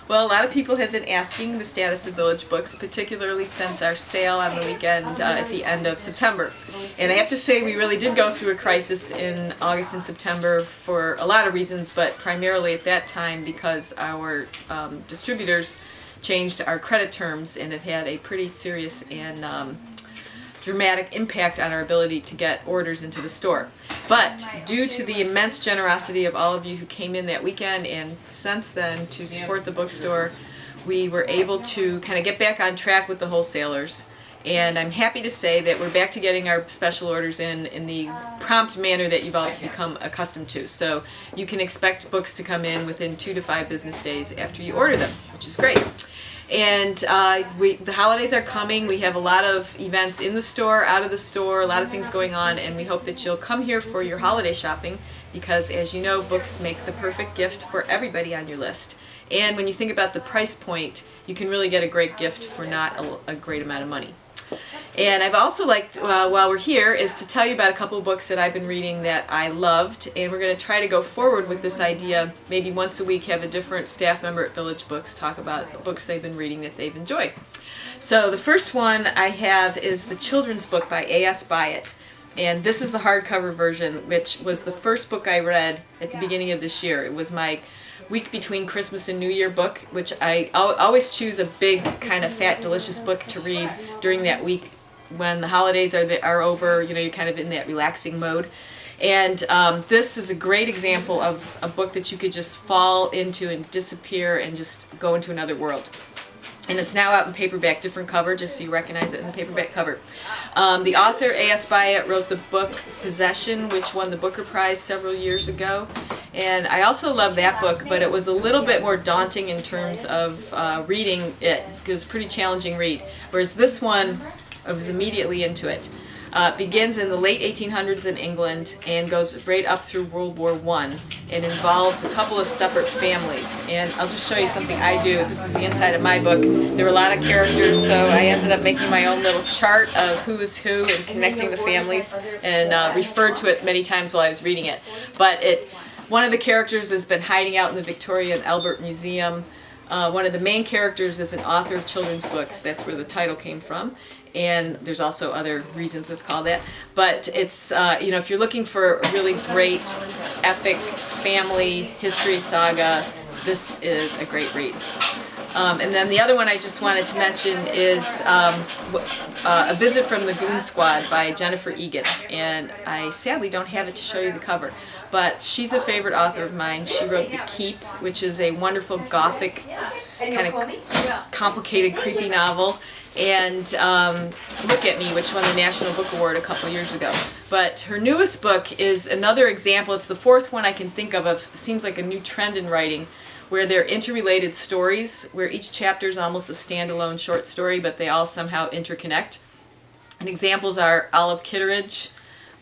Well, a lot of people have been asking the status of Village Books, particularly since our sale on the weekend at the end of September. And I have to say we really did go through a crisis in August and September for a lot of reasons, but primarily at that time because our distributors changed our credit terms, and it had a pretty serious and dramatic impact on our ability to get orders into the store. But due to the immense generosity of all of you who came in that weekend and since then to support the bookstore, we were able to kind of get back on track with the wholesalers. And I'm happy to say that we're back to getting our special orders in the prompt manner that you've all become accustomed to. So you can expect books to come in within 2 to 5 business days after you order them, which is great. And the holidays are coming. We have a lot of events in the store, out of the store, a lot of things going on, and we hope that you'll come here for your holiday shopping because, as you know, books make the perfect gift for everybody on your list. And when you think about the price point, you can really get a great gift for not a great amount of money. And I've also liked, while we're here, is to tell you about a couple of books that I've been reading that I loved, and we're going to try to go forward with this idea, maybe once a week have a different staff member at Village Books talk about books they've been reading that they've enjoyed. So the first one I have is the children's book by A.S. Byatt, and this is the hardcover version, which was the first book I read at the beginning of this year. It was my week between Christmas and New Year book, which I always choose a big kind of fat delicious book to read during that week when the holidays are over. You know, you're kind of in that relaxing mode. And this is a great example of a book that you could just fall into and disappear and just go into another world. And it's now out in paperback, different cover, just so you recognize it in the paperback cover. The author, A.S. Byatt, wrote the book Possession, which won the Booker Prize several years ago. And I also love that book, but it was a little bit more daunting in terms of reading it. It was a pretty challenging read. Whereas this one, I was immediately into it. It begins in the late 1800s in England and goes right up through World War I. It involves a couple of separate families. And I'll just show you something I do. This is the inside of my book. There were a lot of characters, so I ended up making my own little chart of who is who and connecting the families, and referred to it many times while I was reading it. But one of the characters has been hiding out in the Victoria and Albert Museum. One of the main characters is an author of children's books. That's where the title came from. And there's also other reasons it's called that. But it's, you know, if you're looking for a really great, epic family history saga, this is a great read. And then the other one I just wanted to mention is A Visit from the Goon Squad by Jennifer Egan. And I sadly don't have it to show you the cover, but she's a favorite author of mine. She wrote The Keep, which is a wonderful gothic, kind of complicated, creepy novel. And Look at Me, which won the National Book Award a couple years ago. But her newest book is another example. It's the fourth one I can think of seems like a new trend in writing, where they're interrelated stories, where each chapter is almost a standalone short story, but they all somehow interconnect. And examples are Olive Kitteridge,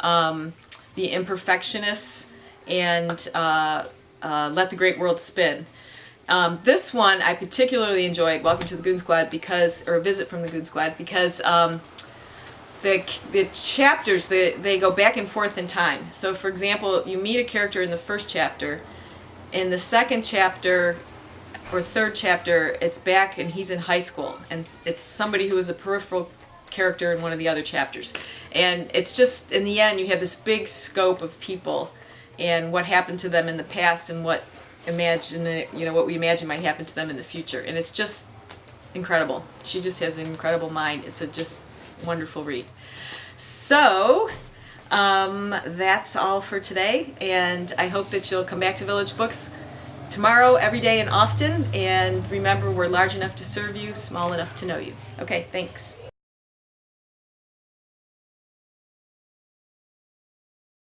The Imperfectionists, and Let the Great World Spin. This one I particularly enjoyed, Welcome to the Goon Squad, or A Visit from the Goon Squad, because the chapters, they go back and forth in time. So for example, you meet a character in the first chapter. In the second chapter or third chapter, it's back and he's in high school, and it's somebody who is a peripheral character in one of the other chapters. And it's just, in the end, you have this big scope of people and what happened to them in the past and what we imagine might happen to them in the future. And it's just incredible. She just has an incredible mind. It's a just wonderful read. So that's all for today, and I hope that you'll come back to Village Books tomorrow, every day, and often. And remember, we're large enough to serve you, small enough to know you. Okay, thanks.